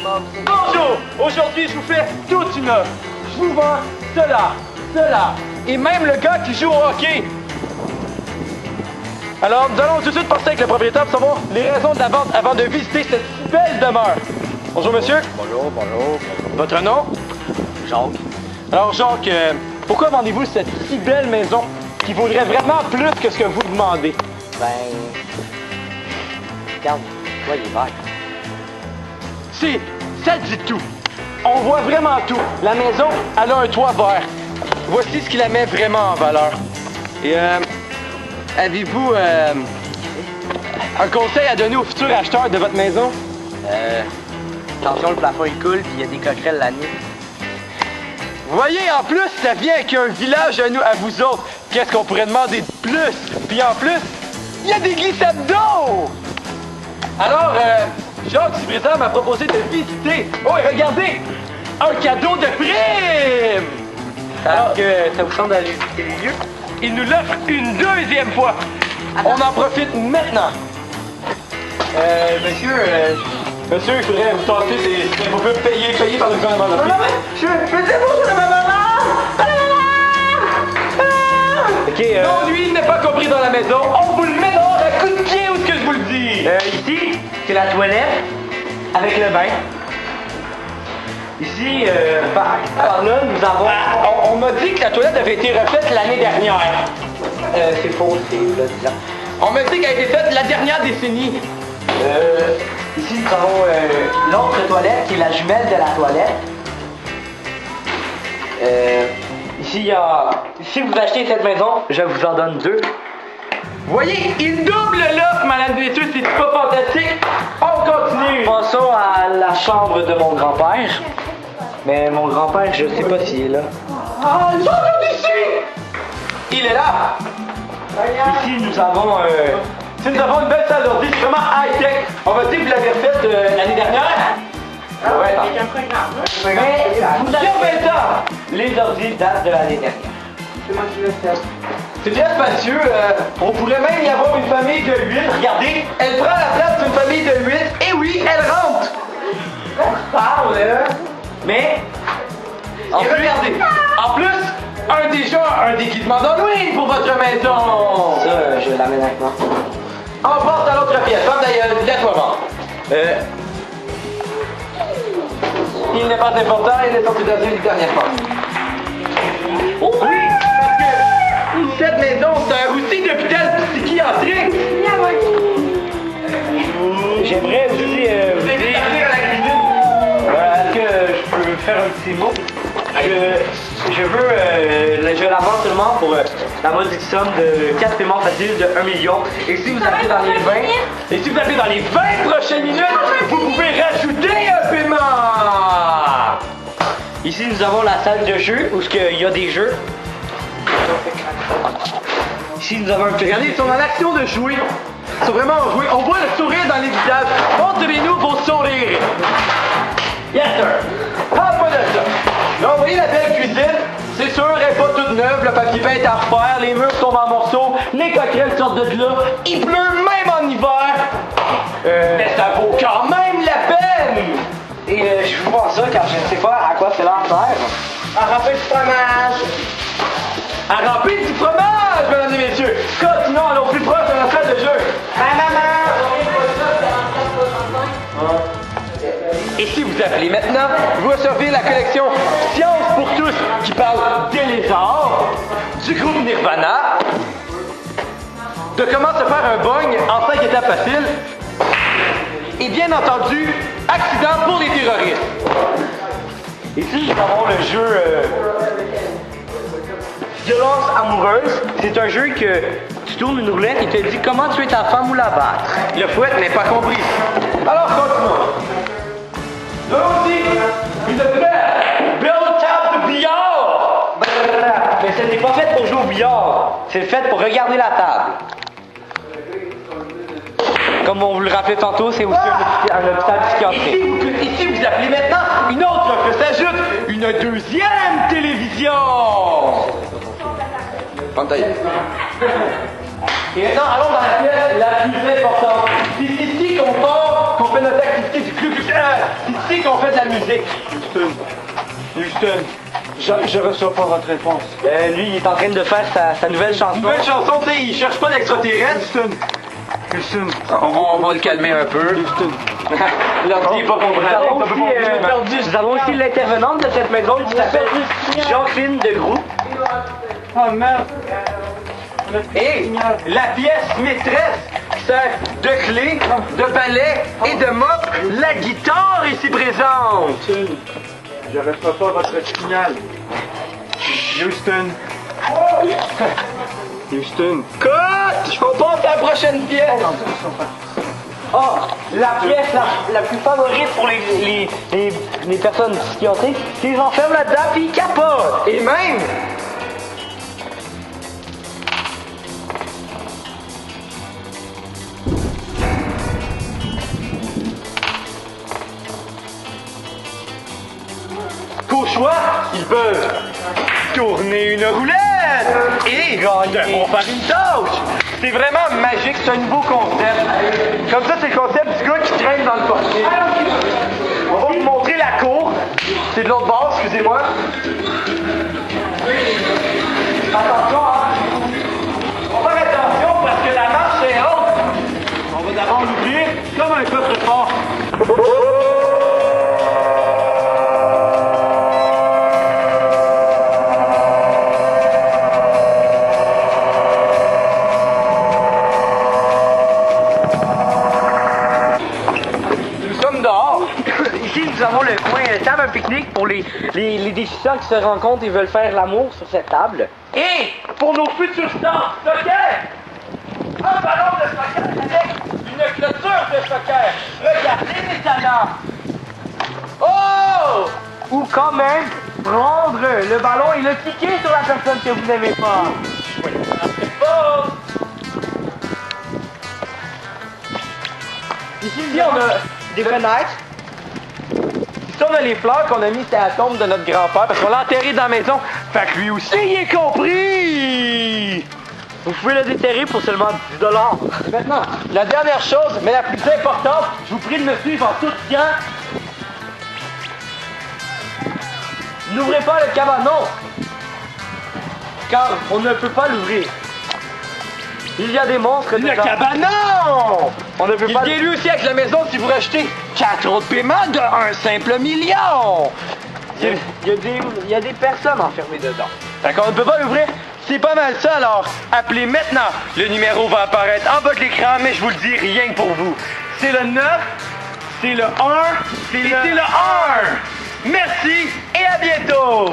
Bonjour! Aujourd'hui, je vous fais toute une offre. Je vous vends cela, cela, et même le gars qui joue au hockey. Alors, nous allons tout de suite passer avec le propriétaire pour savoir les raisons de la vente avant de visiter cette si belle demeure. Bonjour, monsieur. Bonjour, bonjour. Votre nom? Jacques. Alors, Jacques, pourquoi vendez-vous cette si belle maison qui vaudrait vraiment plus que ce que vous demandez? Ben... Regarde, toi, il est vert. Si, ça dit tout. On voit vraiment tout. La maison, elle a un toit vert. Voici ce qui la met vraiment en valeur. Et, avez-vous un conseil à donner aux futurs acheteurs de votre maison? Attention, le plafond il coule, puis il y a des coquerelles la nuit. Vous voyez, en plus, ça vient avec un village à nous, à vous autres. Qu'est-ce qu'on pourrait demander de plus? Puis en plus, il y a des glissades d'eau! Alors, Jacques Dubrésard m'a proposé de visiter. Oh, et regardez! Un cadeau de prime! Alors que ça vous semble d'aller visiter les lieux? Il nous l'offre une deuxième fois. On en profite maintenant. Monsieur, Monsieur, il faudrait vous tenter des... Vous pouvez payer par le gouvernement. je veux dire bonjour à ma maman! OK, non, lui, il n'est pas compris dans la maison. On vous le met dehors à coup de pied, où est-ce que je vous le dis? Ici, c'est la toilette, avec le bain. Ici, par là, nous avons... On m'a dit que la toilette avait été refaite l'année dernière. c'est faux, c'est là, disons. On m'a dit qu'elle a été faite la dernière décennie. Ici, nous avons l'autre toilette, qui est la jumelle de la toilette. Ici, il y a... Si vous achetez cette maison, je vous en donne 2. Vous voyez, il double l'offre, madame et messieurs, c'est pas fantastique. On continue. Passons à la chambre de mon grand-père. Mais mon grand-père, je sais pas s'il est là. Ah, ils sont tous ici. Il est là. Ici, nous avons... Si nous avons une belle salle d'ordi, c'est vraiment high-tech. On va dire que vous l'avez refaite l'année dernière. Ouais, mais vous avez... Combien de temps? Les ordi datent de l'année dernière. C'est bien spacieux. On pourrait même y avoir une famille de 8. Regardez, elle prend la place d'une famille de 8. Et oui, elle rentre. On parle, mais... Et regardez, en plus, un déguisement d'Halloween pour votre maison. Ça, je l'amène avec moi. On passe à l'autre pièce. Ferme d'ailleurs, laisse-moi voir. Il n'est pas important, il est sorti dans une dernière fois. Oui, parce que cette maison, c'est un routine d'hôpital psychiatrique. J'aimerais aussi vous dire... À la cuisine. Est-ce que je peux faire un petit mot? Je veux la vendre seulement pour la modique somme de 4 paiements faciles de 1 million. Et si vous appelez dans les 20... Et si vous appelez dans les 20 prochaines minutes, vous pouvez rajouter un paiement. Ici, nous avons la salle de jeu où il y a des jeux. Ici, nous avons un petit... Regardez, ils sont dans l'action de jouer. Ils sont vraiment en jouer. On voit le sourire dans les visages. Montrez-nous vos sourires. Yes, sir. Parle-moi de ça. Là, vous voyez la belle cuisine? C'est sûr, elle n'est pas toute neuve. Le papier peint est à refaire. Les murs tombent en morceaux. Les coquerelles sortent de là. Il pleut même en hiver. Mais ça vaut quand même la peine. Et je vous vends ça car je ne sais pas à quoi c'est l'air sert. À remplir du fromage. À remplir du fromage, mesdames et messieurs. Continuons, allons plus proche de la salle de jeu. Et si vous appelez maintenant, vous recevez la collection Science pour tous qui parle des lézards, du groupe Nirvana, de comment se faire un bong en 5 étapes faciles, et bien entendu, accident pour les terroristes. Ici, nous avons le jeu Violence amoureuse. C'est un jeu que tu tournes une roulette et te dit comment tuer ta femme ou la battre. Le fouet n'est pas compris. Alors continuons. Là aussi, une belle table de billard. Mais ce n'est pas fait pour jouer au billard. C'est fait pour regarder la table. Comme on vous le rappelait tantôt, c'est aussi un hôpital psychiatrique. Ici, vous appelez maintenant une autre que s'ajoute une deuxième télévision. Et maintenant, allons dans la pièce la plus importante. C'est ici qu'on part qu'on fait notre activité du Ku Klux ici qu'on fait de la musique. Houston, je reçois pas votre réponse. Lui, il est en train de faire sa nouvelle chanson. Nouvelle chanson, tu sais, il cherche pas d'extraterrestres. Houston, On va le calmer un peu. L'ordi est pas compréhensible. Nous avons aussi l'intervenante de cette maison qui s'appelle Jacqueline de Groux. oh merde. Et la pièce maîtresse qui sert de clé, de balai et de mop, la guitare ici présente. Houston, je reçois pas votre signal. Houston. Houston. Écoute, on passe à la prochaine pièce. Oh, la pièce la plus favorite pour les personnes psychiatriques, c'est qu'ils enferment là-dedans puis ils capotent. Et même, qu'au choix, ils peuvent tourner une roulette et gagner. On faire une tâche. C'est vraiment magique, c'est un nouveau concept. Comme ça, c'est le concept du gars qui traîne dans le portier. On va vous montrer la cour. C'est de l'autre bord, excusez-moi. Attention, hein. On va faire attention parce que la marche est haute. On va d'abord l'ouvrir comme un coffre-fort. Nous sommes dehors. Ici, nous avons le coin table à pique-nique pour les déficients qui se rencontrent et veulent faire l'amour sur cette table. Et pour nos futurs stars soccer, un ballon de soccer avec une clôture de soccer. Regardez les talents. Oh! Ou quand même, prendre le ballon et le piquer sur la personne que vous n'aimez pas. Oh! Ici, on a des fenêtres. Ici, on a les fleurs qu'on a mis sur la tombe de notre grand-père parce qu'on l'a enterré dans la maison. Fait que lui aussi, il est compris! Vous pouvez le déterrer pour seulement 10 $. Maintenant, la dernière chose, mais la plus importante, je vous prie de me suivre en tout temps. N'ouvrez pas le cabanon, car on ne peut pas l'ouvrir. Il y a des monstres Le dedans. cabanon! On ne peut Il pas vient lui aussi avec la maison si vous rachetez 4 autres paiements de 1 simple million! Il y a des personnes enfermées dedans. Fait qu'on ne peut pas l'ouvrir. C'est pas mal ça, alors appelez maintenant. Le numéro va apparaître en bas de l'écran, mais je vous le dis rien que pour vous. C'est le 9, c'est le 1, c'est le 1. Merci et à bientôt!